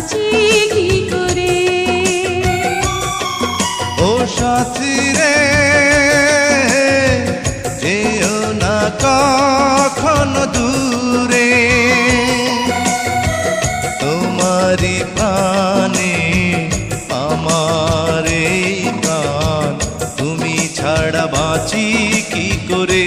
বাঁচি কি করে। ও সাথী রে যেও না কখনো দূরে, তোমারি প্রাণে আমার এই প্রাণ, তুমি ছাড়া বাঁচি কি করে।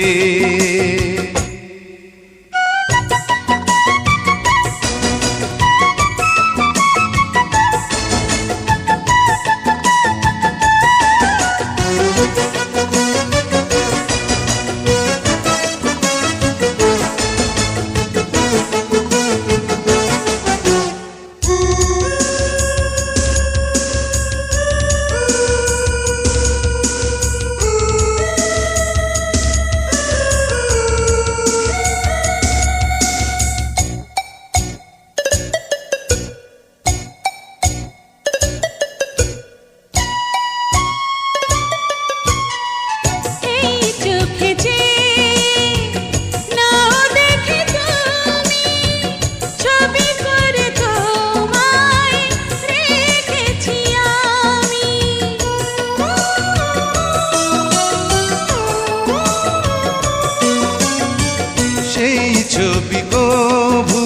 সেই ছবি কভু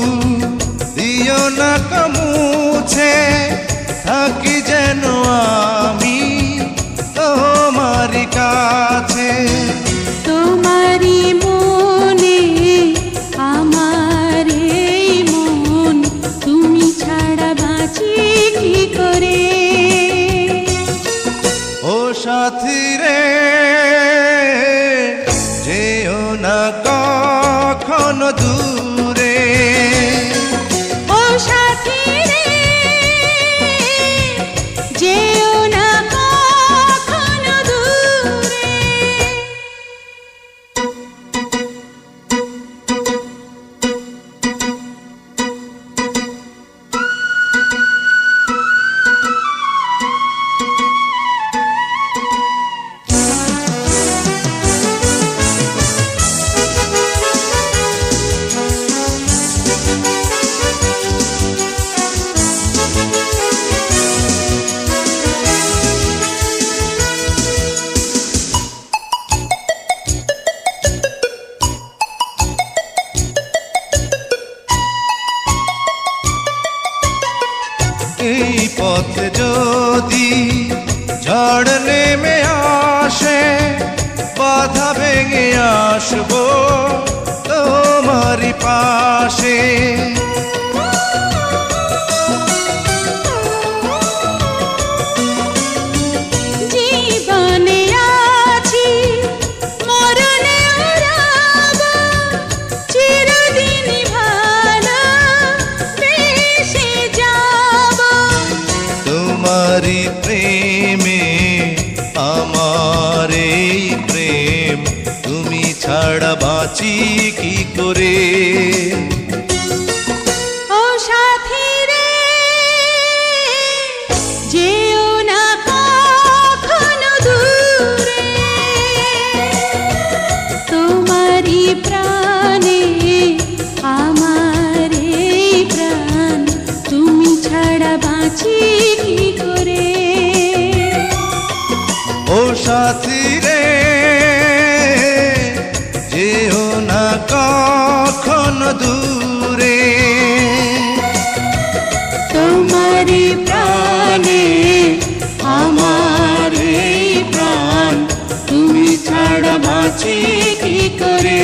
দিও না মুছে, থাকি যেন আমি তোমারি কাছে। তোমারি মনে আমার এই মন, তুমি ছাড়া বাঁচি কি করে। ও সাথী রে যেও না কখনো দূরে, ও সাথী রে যেও না কখনো দূরে। এই পথে যদি ঝড় নেমে আসে, বাধা ভেঙে আসবো তোমারি পাশে। জীবনে আছি মরণে রব, চিরদিন ভালো বেসে যাব। তোমারি প্রেমে আমার এই প্রেম, তুমি ছাড়া বাঁচি কি করে। ও সাথী রে যেও না কখনো দূরে, তোমারি প্রাণে আমার এই প্রাণ, তুমি ছাড়া বাঁচি কি করে। ও সাথী রে যেও না কখনো দূরে, তোমারি প্রাণে আমার এই প্রাণ, তুমি ছাড়া বাঁচি কি করে।